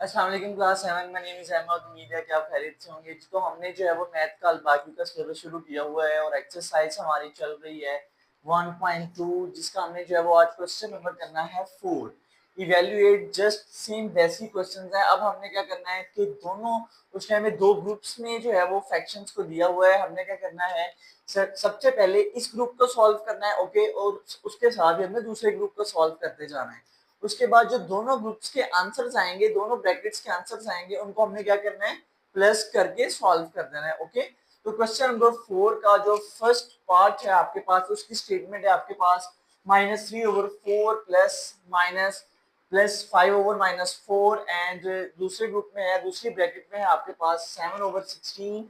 अस्सलाम वालेकुम क्लास 7 में नेम इज अहमद। उम्मीद है कि आप खैरियत से होंगे। तो हमने जो है वो मैथ का बाकी का सिलेबस शुरू किया हुआ है और एक्सरसाइज हमारी चल रही है 1.2 जिसका हमने जो है वो आज क्वेश्चन नंबर करना है 4। इवेल्युएट जस्ट सेम वैसी क्वेश्चंस है। अब हमने क्या करना है कि दोनों उसमें हमें दो ग्रुप्स में जो है वो फ्रैक्शंस को दिया हुआ है। हमने क्या करना है सबसे पहले इस ग्रुप को सॉल्व करना है, ओके, और उसके साथ ही हमने दूसरे ग्रुप को सॉल्व करते जाना है। उसके बाद जो दोनों ग्रुप्स के आंसर्स आएंगे, दोनों ब्रैकेट्स के आंसर्स आएंगे, उनको हमने क्या करना है प्लस करके सॉल्व कर देना है। ओके, तो क्वेश्चन नंबर 4 का जो फर्स्ट पार्ट है आपके पास, उसकी स्टेटमेंट है आपके पास -3/4 प्लस 5/-4 एंड दूसरे ग्रुप में है, दूसरी ब्रैकेट में है आपके पास 7/16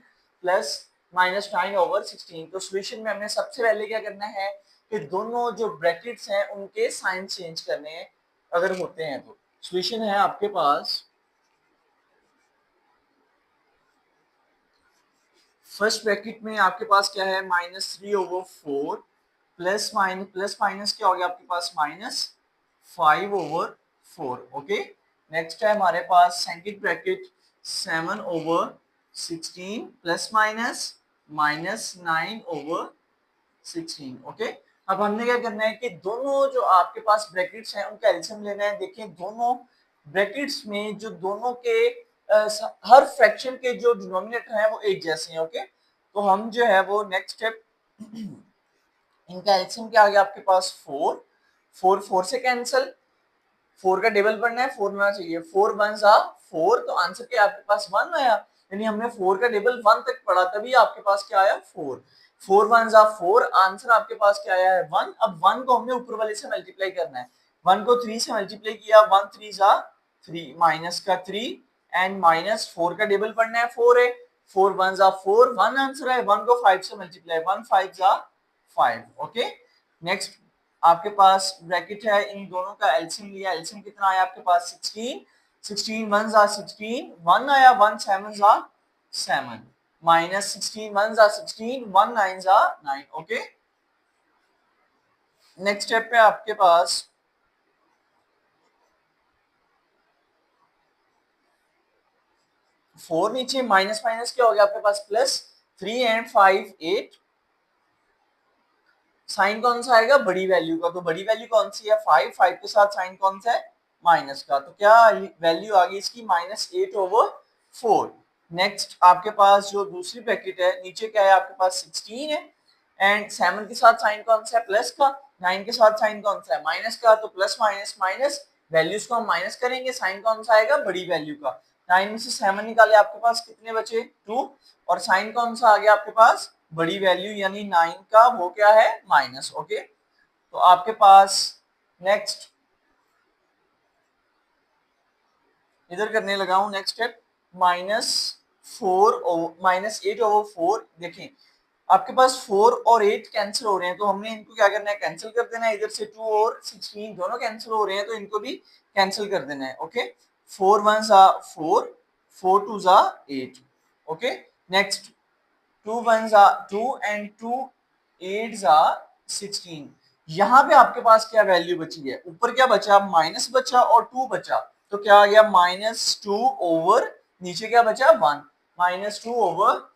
प्लस -9/16। तो सॉल्यूशन में हमने सबसे पहले क्या करना है कि दोनों जो ब्रैकेट्स हैं उनके साइन चेंज करने हैं अगर होते हैं तो। सॉल्यूशन है आपके पास फर्स्ट ब्रैकेट में आपके पास क्या है -3/4 प्लस माइनस क्या हो गया आपके पास -5/4। ओके, नेक्स्ट है हमारे पास सेकंड ब्रैकेट 7/16 प्लस -9/16। ओके, अब हमने क्या करना है कि दोनों जो आपके पास ब्रैकेट्स हैं उनका एलसीएम लेना है। देखिए दोनों ब्रैकेट्स में जो दोनों के हर फ्रैक्शन के जो डिनोमिनेटर हैं वो एक जैसे हैं। ओके, तो हम जो है वो नेक्स्ट स्टेप इनका एलसीएम क्या आ गया आपके पास 4 से कैंसिल, 4 का टेबल पढ़ना है, 4 होना चाहिए, 4 1 जा 4, तो आंसर क्या आपके पास 1 आया। यानी हमने 4 का टेबल 1 तक पढ़ा तभी आपके पास क्या आया 4। 4 1 जा 4, आंसर आपके पास क्या आया है 1। अब 1 को हमने ऊपर वाले से मल्टीप्लाई करना है। 1 को 3 से मल्टीप्लाई किया, 1 3 जा 3 माइनस का 3 एंड -4 का टेबल पढ़ना है, 4 है, 4 1 जा 4, 1 आंसर है। 1 को 5 से मल्टीप्लाई, 1 5 जा 5। ओके, नेक्स्ट आपके पास ब्रैकेट है, इन दोनों का एलसीएम लिया, एलसीएम कितना आया आपके पास 16, 16 1 जा 16, 1 आया, 1 7 जा 7, -16 1 जा 16, 1 9 जा 9। ओके, नेक्स्ट स्टेप पे आपके पास 4 नीचे माइनस माइनस क्या हो गया आपके पास प्लस, 3 एंड 5 8, साइन कौन सा आएगा बड़ी वैल्यू का, तो बड़ी वैल्यू कौन सी है 5, 5 के साथ साइन कौन सा है माइनस का, तो क्या वैल्यू आ गई इसकी -8/4। नेक्स्ट आपके पास जो दूसरी ब्रैकेट है नीचे क्या है आपके पास 16 है एंड 7 के साथ साइन कौन सा है प्लस का, 9 के साथ साइन कौन सा है माइनस का, तो प्लस माइनस माइनस वैल्यूज को हम माइनस करेंगे, साइन कौन सा आएगा बड़ी वैल्यू का। 9 में से 7 निकाले आपके पास कितने बचे 2, और साइन कौन सा आ गया आपके पास बड़ी वैल्यू यानी 9 का, वो क्या है माइनस। ओके, तो आपके पास नेक्स्ट इधर करने लगा हूं नेक्स्ट स्टेप -8/4। देखें आपके पास 4 और 8 कैंसिल हो रहे हैं, तो हमने इनको क्या करना है कैंसिल कर देना है। इधर से 2 और 16 दोनों कैंसिल हो रहे हैं, तो इनको भी कैंसिल कर देना है। ओके, 4 1 जा 4, 4 2 जा 8। ओके, नेक्स्ट 2 1 जा 2 एंड 2 8 जा 16। यहाँ पे आपके पास क्या वैल्यू बची है, ऊपर क्या बचा माइनस बचा और 2 बचा, तो क्या आ गया -2 ओवर, नीचे क्या बचा 1, -2 ओवर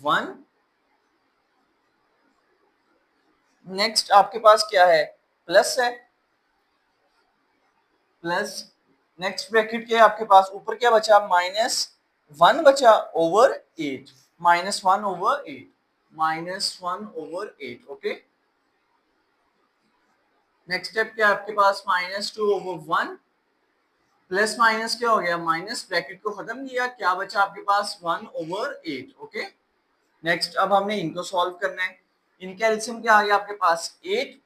1। नेक्स्ट आपके पास क्या है प्लस है, प्लस नेक्स्ट ब्रैकेट के आपके पास ऊपर क्या बचा -1 बचा over 8, -1 over 8, -1 over 8। Okay, next step क्या आपके पास -2 ओवर 1, प्लस माइनस क्या हो गया माइनस, ब्रैकेट को खत्म किया, क्या बचा आपके पास 1 ओवर 8। ओके, नेक्स्ट अब हमने इनको सॉल्व करना है। इनका एलसीएम क्या आ गया आपके पास 8,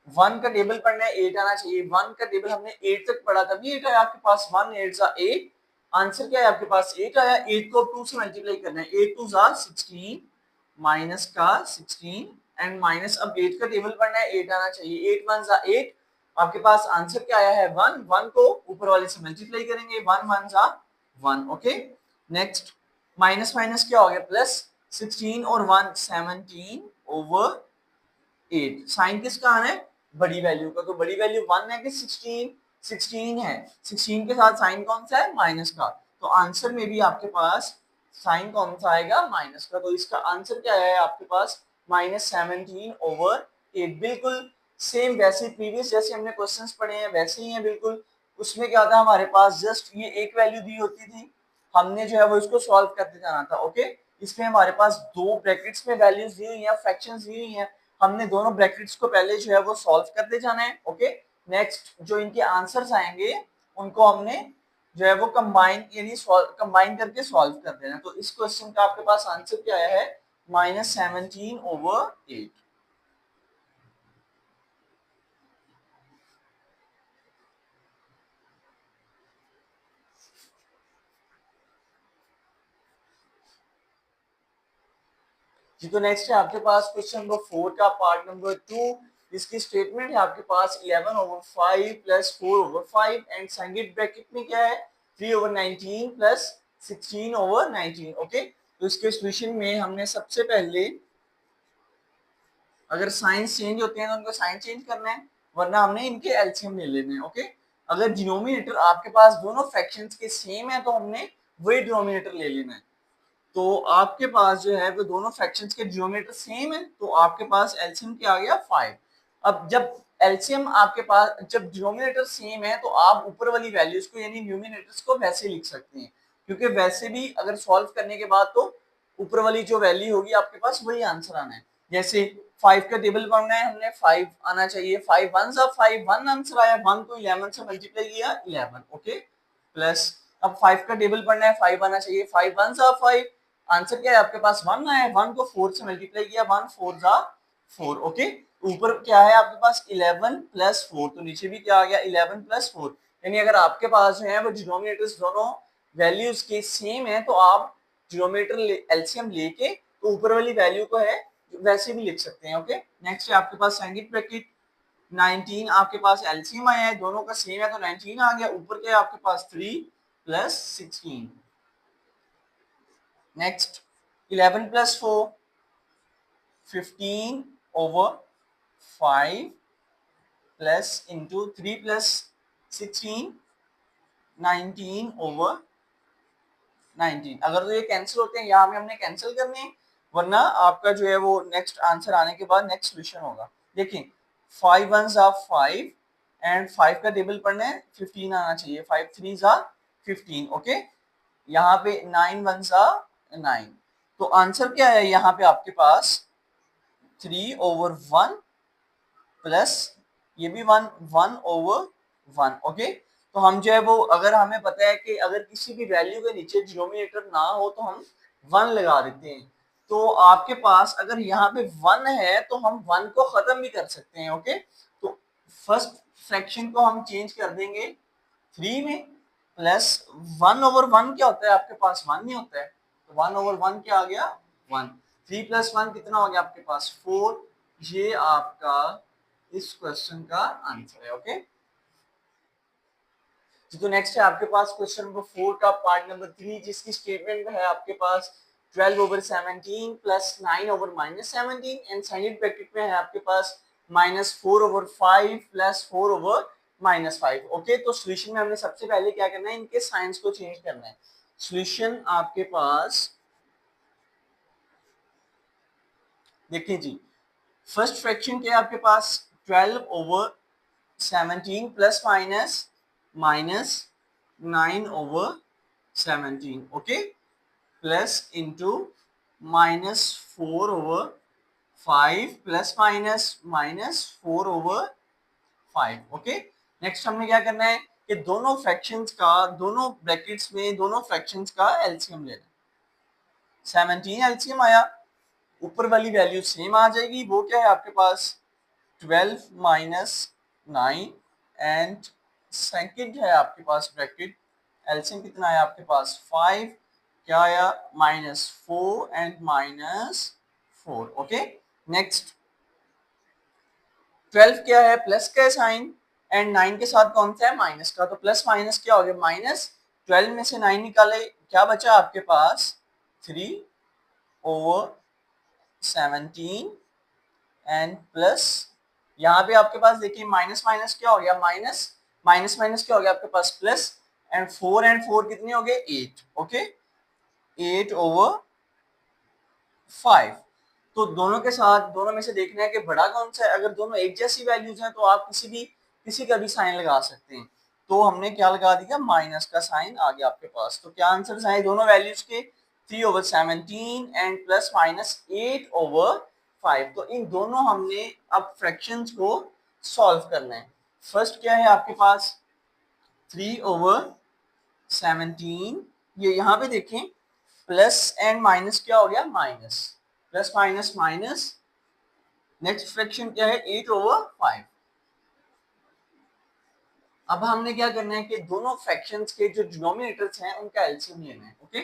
1 का टेबल पढ़ना है 8 आना चाहिए, 1 का टेबल हमने 8 तक पढ़ा तभी 8 आया आपके पास, 1 8 जा 8, आंसर क्या है आपके पास 8 आया। 8 को 2 से मल्टीप्लाई करना है, 8 2 जा 16 माइनस का 16 एंड माइनस, अब 8 का टेबल पढ़ना है 8 आना चाहिए, 8 1 जा 8, आपके पास आंसर क्या आया है 1, 1 को ऊपर वाले से मल्टीप्लाई करेंगे, 1 1 जा 1। ओके, नेक्स्ट माइनस माइनस क्या हो गया प्लस, 16 और 1 17 ओवर 8, साइन किसका आना है बड़ी वैल्यू का, तो बड़ी वैल्यू 1 है कि 16, 16 है, 16 के साथ साइन कौन सा है, माइनस का, तो आंसर में भी आपके पास साइन कौन सा आएगा, माइनस का, तो इसका आंसर क्या है आपके पास -17/8। बिल्कुल सेम वैसे प्रीवियस जैसे हमने क्वेश्चंस पढ़े हैं वैसे ही है बिल्कुल। उसमें क्या था, हमारे पास जस्ट ये एक वैल्यू दी होती थी, हमने जो है वो इसको सॉल्व करते जाना था। ओके, इसमें हमारे पास दो ब्रैकेट्स में वैल्यूज दी हुई हैं, फ्रैक्शंस दी हुई हैं, हमने दोनों ब्रैकेट्स को पहले जो है वो सॉल्व करते जाना है। ओके, नेक्स्ट जो इनके आंसर्स आएंगे उनको हमने जो है वो कंबाइन यानी कंबाइन करके सॉल्व कर देना। तो इस क्वेश्चन का आपके पास आंसर क्या है, -17/8। जी, तो नेक्स्ट है आपके पास क्वेश्चन नंबर 4 का पार्ट नंबर 2, जिसकी स्टेटमेंट है आपके पास 11/5 प्लस 4/5 एंड सेकंड ब्रैकेट में क्या है 3/19 प्लस 16/19। ओके, तो इसके सॉल्यूशन में हमने सबसे पहले अगर साइंस चेंज होते हैं तो उनको साइन चेंज करना है, वरना हमने इनके एलसीएम ले लेने हैं। ओके, अगर डिनोमिनेटर आपके पास दोनों फ्रैक्शंस के सेम है तो हमने वही डिनोमिनेटर ले लेना है। तो आपके पास जो है वो दोनों फ्रैक्शंस के डिनोमिनेटर सेम है, तो आपके पास एलसीएम क्या आ गया 5। अब जब एलसीएम आपके पास जब डिनोमिनेटर सेम है तो आप ऊपर वाली वैल्यूज को यानी न्यूमिनेटर्स को वैसे लिख सकते हैं, क्योंकि वैसे भी अगर सॉल्व करने के बाद तो ऊपर वाली जो वैल्यू होगी आपके पास वही आंसर आना है। जैसे 5 का टेबल पढ़ना है हमने, 5 आना चाहिए, 5 1 सा 5 1 आंसर आया, 1 को 11 से मल्टीप्लाई किया 11। ओके, प्लस अब 5 का टेबल पढ़ना है, 5 आना चाहिए, 5 1 सा 5, आंसर क्या है आपके पास 1 आया, 1 को 4 से मल्टीप्लाई किया, 1 4 जा 4। ओके, ऊपर क्या है आपके पास 11 प्लस 4, तो नीचे भी क्या आ गया 11 प्लस 4। यानी अगर आपके पास जो है वो डिनोमिनेटर्स दोनों वैल्यूज के सेम है तो आप डिनोमिनेटर एलसीएम लेके तो ऊपर वाली वैल्यू को है वैसे भी लिख सकते हैं। ओके, नेक्स्ट है आपके पास सेकंड ब्रैकेट 19, आपके पास एलसीएम आया है, दोनों का सेम है तो 19 आ गया, ऊपर क्या है आपके पास 3 plus 16। Next 11 plus 4 15/5 plus into 3 plus 16 19/19। अगर तो ये कैंसिल होते हैं यहाँ में हमने कैंसिल करने हैं, वरना आपका जो है वो नेक्स्ट आंसर आने के बाद नेक्स्ट सोल्यूशन होगा। देखिए 5 1 are 5 एंड 5 का टेबल पढ़ना है 15 आना चाहिए, 5 3 are 15। ओके, यहाँ पे 9 1 are 9, तो आंसर क्या है यहाँ पे आपके पास 3/1 प्लस ये भी 1 1/1। ओके, तो हम जो है वो अगर हमें पता है कि अगर किसी भी वैल्यू के नीचे डिनोमिनेटर ना हो तो हम 1 लगा देते हैं, तो आपके पास अगर यहाँ पे 1 है तो हम 1 को खत्म भी कर सकते हैं। ओके, तो फर्स्ट फ्रैक्शन को हम चेंज कर देंगे 3 में, प्लस 1/1 क्या होता है आपके पास 1 नहीं होता है, तो 1/1 क्या आ गया 1, 3 प्लस 1 कितना हो गया आपके पास 4। ये आपका इस क्वेश्चन का आंसर है। ओके, तो नेक्स्ट है आपके पास क्वेश्चन नंबर 4 का पार्ट नंबर 3, जिसकी स्टेटमेंट है आपके पास 12/17 प्लस 9/-17 एंड सेकंड ब्रैकेट में है आपके पास -4/5 प्लस 4/-5। ओके, तो सॉल्यूशन में हमने सबसे पहले क्या करना है, इनके साइंस को चेंज करना है। सॉल्यूशन आपके पास देखिए जी, फर्स्ट फ्रैक्शन क्या है आपके पास 12/17 plus minus 9/17। Okay, plus into -4/5 plus -4/5। Okay, next हमने क्या करना है कि दोनों फ्रैक्शंस का दोनों ब्रैकेट्स में दोनों फ्रैक्शंस का एलसीएम लेना। 17 एलसीएम आया, ऊपर वाली वैल्यू सेम आ जाएगी, वो क्या है आपके पास 12 माइनस 9 एंड सेकंड है आपके पास ब्रैकेट एलसीएम कितना है आपके पास 5, क्या आया -4 एंड -4। ओके, नेक्स्ट 12 क्या है प्लस का साइन एंड 9 के साथ कौन सा है माइनस का, तो प्लस माइनस क्या हो गया -12 में से 9 निकाले, क्या बचा आपके पास 3/17 एंड प्लस यहाँ पे आपके पास देखिए माइनस माइनस क्या हो गया माइनस माइनस क्या हो गया आपके पास प्लस, एंड 4 कितने हो गए 8, ओके 8/5। तो दोनों के साथ दोनों में से देखना है कि बड़ा कौन सा है। अगर दोनों एक जैसी वैल्यूज हैं तो आप किसी का भी साइन लगा सकते हैं। तो हमने क्या लगा दिया, माइनस का साइन आ गया आपके पास। तो क्या आंसर आए दोनों वैल्यूज के 3/17 एंड प्लस माइनस 8/5। तो इन दोनों हमने अब फ्रैक्शंस को सॉल्व करना है। फर्स्ट क्या है आपके पास 3/17, ये यहाँ पे देखें प्लस एंड माइनस क्या हो गया minus, plus minus minus. Next fraction क्या है 8/5। अब हमने क्या करना है कि दोनों फ्रैक्शंस के जो डिनोमिनेटर्स हैं उनका एलसीएम लेना है, ओके।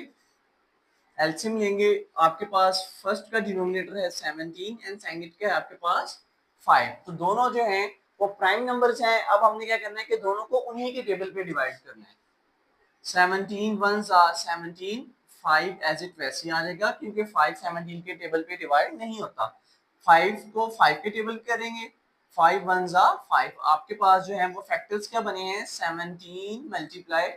एलसीएम लेंगे, आपके पास फर्स्ट का डिनोमिनेटर है 17 एंड सेकंड का है आपके पास 5। तो दोनों जो हैं वो प्राइम नंबर्स हैं। अब हमने क्या करना है कि दोनों को उन्हीं के टेबल पे डिवाइड करना है। 17 1s are 17, 5 एज इट वैसे आ जाएगा क्योंकि 5 17 के टेबल पे डिवाइड नहीं होता। 5 को 5 के टेबल करेंगे, 5 1s are 5। आपके पास जो है वो फैक्टर्स क्या बने हैं 17 मल्टीप्लाई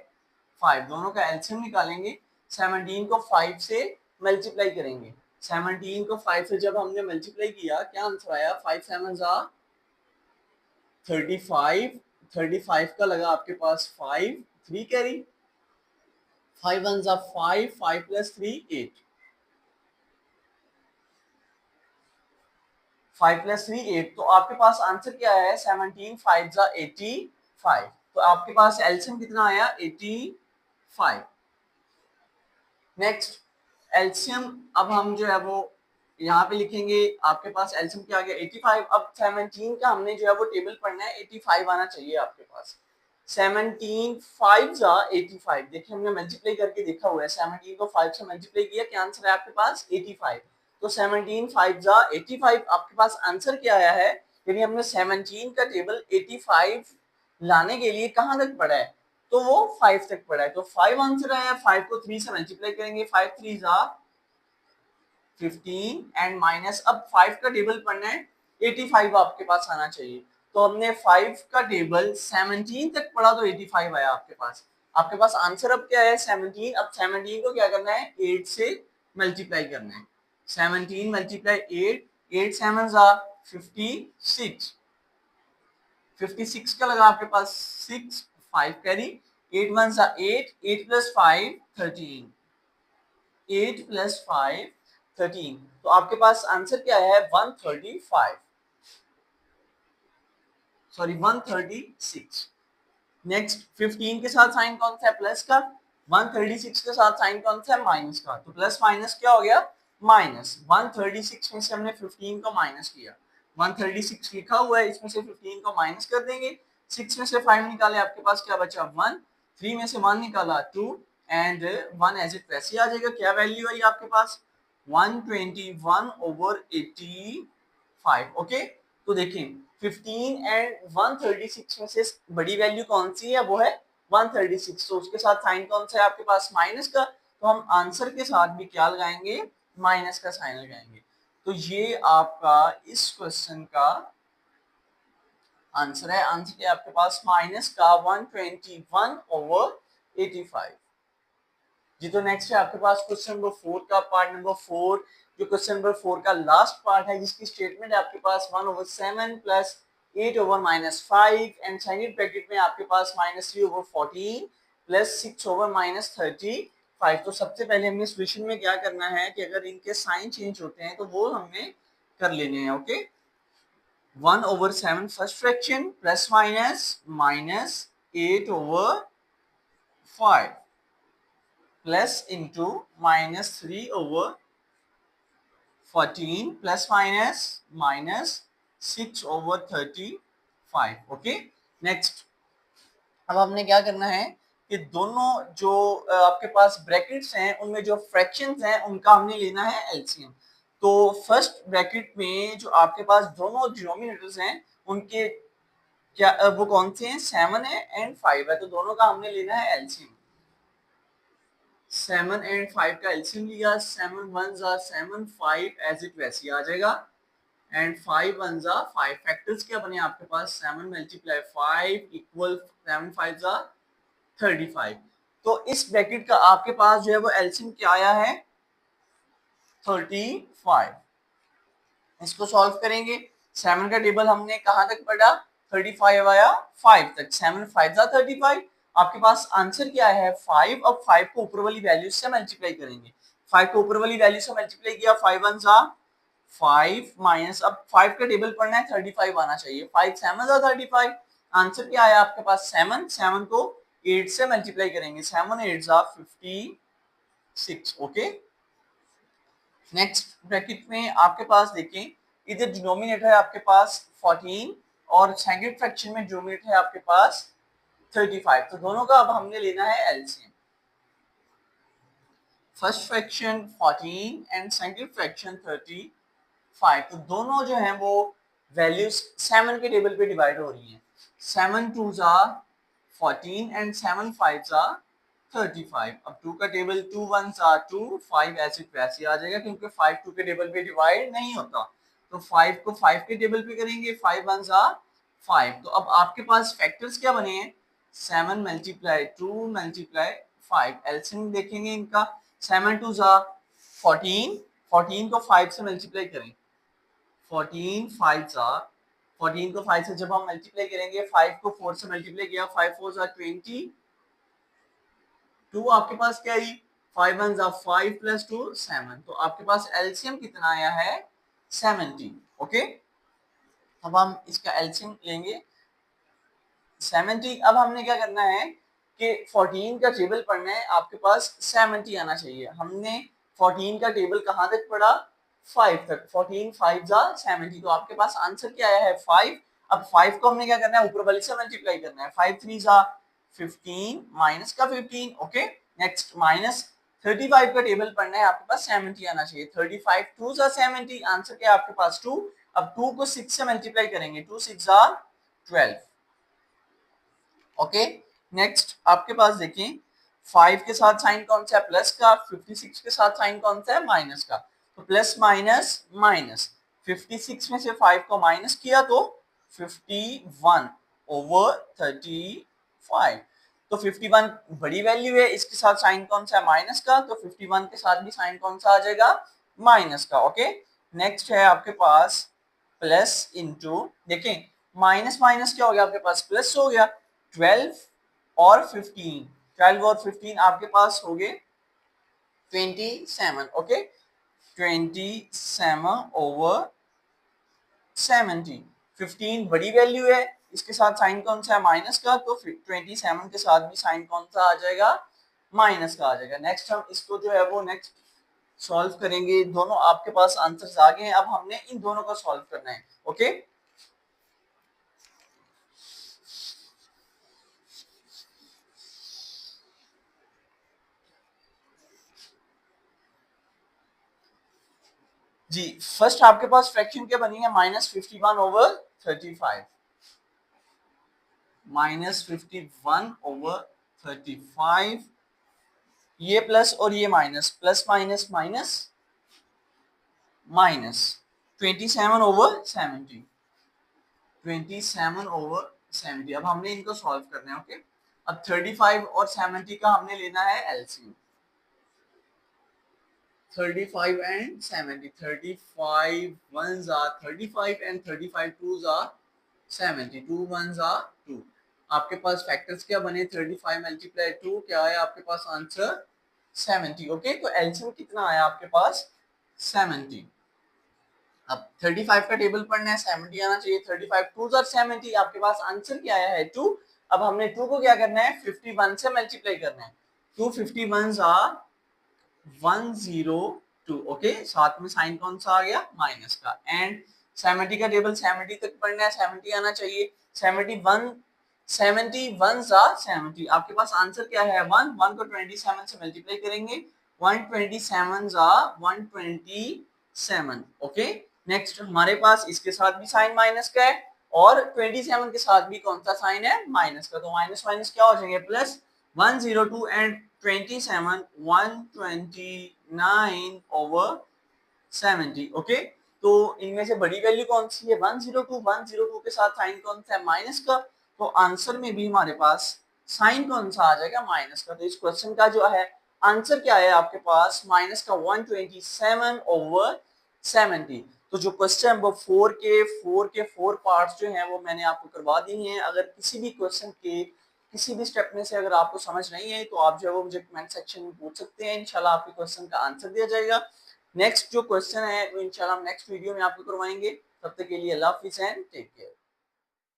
5, दोनों का एलसीएम निकालेंगे। 17 को 5 से मल्टीप्लाई करेंगे, 17 को 5 से जब हमने मल्टीप्लाई किया क्या आंसर आया 5 7s are 35, 35 का लगा आपके पास 5, 3 carry, 5 1s are 5, 5 plus 3 8, 5 plus 3 8। तो आपके पास आंसर क्या है 17 5s are 85। तो आपके पास एलसीएम कितना आया 85। नेक्स्ट एलसीएम, अब हम जो है वो यहाँ पे लिखेंगे, आपके पास एलसीएम क्या आ गया 85। अब 17 का हमने जो है वो टेबल पढ़ना है, 85 आना चाहिए आपके पास। 17 5s are 85, देखिए हमने मल्टीप्लाई करके देखा हुआ है, 17 को 5 से मल्टीप्लाई किया, क्या आंसर है आपके पास 85। तो 17 5s are 85, आपके पास आंसर क्या आया है, यानी हमने 17 का टेबल 85 लाने के लिए कहाँ तक पढ़ा है, तो वो 5 तक पढ़ा है। तो 5 आंसर आया, 5 को 3 से मल्टीप्लाई करेंगे, 5 3s are 15 एंड माइनस, अब 5 का टेबल पढ़ना है 85 आपके पास आना चाहिए। तो हमने 5 का टेबल 17 तक पढ़ा तो 85 आया आपके पास। आपके पास आंसर अब क्या है 17। अब 17 को क्या करना है 8 से मल्टीप्लाई करना है, 17 मल्टीप्लाई 8, 8 7s are 56, 56 का लगा आपके पास 6, 5 carry, 8 1s are 8, 8 plus 5 13, 8 plus 5 13। तो आपके पास आंसर क्या है 135, सॉरी 136। नेक्स्ट 15 के साथ साइन कौन सा है प्लस का, 136 के साथ साइन कौन सा है माइनस का। तो प्लस माइनस क्या हो गया माइनस, 136 में से हमने 15 को माइनस किया, 136 लिखा हुआ है, इसमें से 15 को माइनस कर देंगे, 6 में से 5 निकाले, आपके पास क्या बचा 1, 3 में से 1 निकाला 2 एंड 1 एज इट वैसे आ जाएगा। क्या वैल्यू आई आपके पास 121/85, ओके। तो देखें 15 एंड 136 में से बड़ी वैल्यू कौन सी है, वो है 136। तो उसके साथ साइन कौन सा है आपके पास माइनस का, तो हम आंसर के साथ भी क्या लगाएंगे माइनस का साइन लगाएंगे। तो ये आपका इस क्वेश्चन का आंसर है। आंसर है आपके पास माइनस का 121/85। जी तो नेक्स्ट है आपके पास क्वेश्चन नंबर 4 का पार्ट नंबर 4, जो क्वेश्चन नंबर 4 का लास्ट पार्ट है, जिसकी स्टेटमेंट है आपके पास 1/7 प्लस 8/-5 एंड साइड ब्रैकेट में आपके पास -3/14 प्लस 6/-35। तो सबसे पहले हमें सॉल्यूशन में क्या करना है कि अगर इनके साइन चेंज होते हैं तो वो हमने कर लेने हैं, okay. 1/7 first fraction plus minus -8/5 plus into -3/14 plus minus -6/35, okay. Next अब हमने क्या करना है कि दोनों जो आपके पास ब्रैकेट्स हैं उनमें जो फ्रैक्शंस हैं उनका हमने लेना है एलसीएम। तो फर्स्ट ब्रैकेट में जो आपके पास दोनों डिनोमिनेटर्स हैं उनके क्या वो कौन से हैं 7 है एंड 5 है, तो दोनों का हमने लेना है एलसीएम। 7 एंड 5 का एलसीएम लिया, 7 1s are 7, 5 एज इट वैसे आ जाएगा। एंड 5 वन जा 5। फैक्टर्स क्या बने आपके पास 7 मल्टीप्लाई 5 इक्वल 7 5 जा 35। तो इस ब्रैकेट का आपके पास जो है वो एलसीएम क्या आया है 35। इसको सॉल्व करेंगे। 7 का टेबल हमने कहां तक पढ़ा 35 आया 5 तक। 7 5 जा 35। आपके पास आंसर क्या है 5। अब 5 को ऊपर वाली वैल्यू से मल्टीप्लाई करेंगे। 5 को ऊपर वाली वैल्यू से मल्टीप्लाई किया 5 वन जा 5 माइनस अब 5 का टेबल पढ़ना है 35 आना चाहिए। 5 7 जा 35। आंसर क्या आया आपके पास 7। 7 को 8 से मल्टीप्लाई करेंगे 7 8 जा 56। ओके नेक्स्ट ब्रैकेट में आपके पास देखें इधर डिनोमिनेटर है आपके पास 14 और सेकंड फ्रैक्शन में डिनोमिनेटर है आपके पास 35। तो दोनों का अब हमने लेना है LCM. First fraction 14 and second fraction 35। तो दोनों जो हैं वो वैल्यूज 7 के टेबल पे डिवाइड हो रही हैं। 7 2 जा 14 एंड 7 5 जा 35। अब 2 का टेबल 2 1 जा 2 5 ऐसे वैसे आ जाएगा क्योंकि 5 2 के टेबल पे डिवाइड नहीं होता। तो 5 को 5 के टेबल पे करेंगे 5 1 जा 5। तो अब आपके पास फैक्टर्स क्या बने हैं 7 मल्टीप्लाई 2 मल्टीप्लाई 5। एलसीएम देखेंगे इनका 7 2 जा 14। 14 को 5 से मल्टीप्लाई करें 14 5 जा 14 को 5 से जब हम मल्टीप्लाई करेंगे 5 को 4 से मल्टीप्लाई किया 5 4 जा 20। 2 आपके पास क्या आई 5 1 जा 5 प्लस 2 7। तो आपके पास एलसीएम कितना आया है 70। ओके अब हम इसका एलसीएम लेंगे 70। अब हमने क्या करना है कि 14 का टेबल पढ़ना है आपके पास 70 आना चाहिए। हमने 14 का टेबल कहां तक पढ़ा 5 तक। 14 5 जा 70। तो आपके पास आंसर क्या आया है 5। अब 5 को हमने क्या करना है ऊपर वाले से मल्टीप्लाई करना है 5 3 जा 15 माइनस का 15। ओके नेक्स्ट माइनस 35 का टेबल पढ़ना है आपके पास 70 आना चाहिए। 35 2 जा 70। आंसर क्या है आपके पास 2। अब 2 को 6 से मल्टीप्लाई करेंगे 2 6 जा 12। ओके नेक्स्ट आपके पास देखिए 5 के साथ साइन कौन सा है प्लस का 56 के साथ साइन कौन सा है माइनस का। तो प्लस माइनस माइनस 56 में से 5 को माइनस किया तो 51 ओवर 35। तो 51 बड़ी वैल्यू है इसके साथ साइन कौन सा है माइनस का। तो 51 के साथ भी साइन कौन सा आ जाएगा माइनस का। ओके नेक्स्ट है आपके पास प्लस इंटू देखें माइनस माइनस क्या हो गया आपके पास प्लस हो गया 12 और 15। 12 और 15 आपके पास हो गए 27। Okay 27 over 70। 15 बड़ी वैल्यू है इसके साथ साइन कौन सा है माइनस का। तो 27 के साथ भी साइन कौन सा आ जाएगा माइनस का आ जाएगा। नेक्स्ट हम इसको जो है वो नेक्स्ट सॉल्व करेंगे। दोनों आपके पास आंसर्स आ गए हैं। अब हमने इन दोनों को सॉल्व करना है। ओके जी फर्स्ट आपके पास फ्रैक्शन क्या बनी है -51 ओवर 35। -51 ओवर 35 ये प्लस और ये minus plus minus minus minus 27 over 70। 27 over 70। अब हमने इनको सॉल्व करना है। ओके अब 35 और 70 का हमने लेना है LCM. 35 and 70 35 ones are 35 and 35 twos are 70 2 ones are 2। आपके पास फैक्टर्स क्या बने 35 मल्टीप्लाई 2 क्या आया आपके पास आंसर 70। ओके तो एलसीएम कितना आया आपके पास 70। अब 35 का टेबल पढ़ना है 70 आना चाहिए। 35 टूज आर 70। आपके पास आंसर क्या आया है 2। अब हमने 2 को क्या करना है 51 से मल्टीप्लाई करना है। 2 51 आर 102। ओके साथ में साइन कौन सा आ गया माइनस का। एंड 70 का टेबल 70 तक पढ़ना है 70 आना चाहिए। 71 71 जा 70। आपके पास आंसर क्या है 1। 1 को 27 से मल्टीप्लाई करेंगे 127 जा 127। ओके नेक्स्ट हमारे पास इसके साथ भी साइन माइनस का है और 27 के साथ भी कौन सा साइन है माइनस का। तो माइनस माइनस क्या हो जाएंगे प्लस 102 एंड 27 129 ओवर 70। ओके तो इनमें से बड़ी वैल्यू कौन सी है 102 के साथ साइन कौन सा है माइनस का, तो आंसर में भी हमारे पास साइन कौन सा आ जाएगा माइनस का। तो इस क्वेश्चन का जो है आंसर क्या है आपके पास माइनस का 127/70। तो जो क्वेश्चन वो फोर के फोर पार्ट्स जो हैं वो मैंने आपको करवा दिए हैं। अगर किसी भी क्वेश्चन के किसी भी स्टेप में से अगर आपको समझ नहीं है तो आप जो है वो मुझे कमेंट सेक्शन में पूछ सकते हैं, इंशाल्लाह आपके क्वेश्चन का आंसर दिया जाएगा। नेक्स्ट जो क्वेश्चन है वो इंशाल्लाह हम नेक्स्ट वीडियो में आपको करवाएंगे। तब तक के लिए अल्लाह हाफिज़ एंड टेक केयर।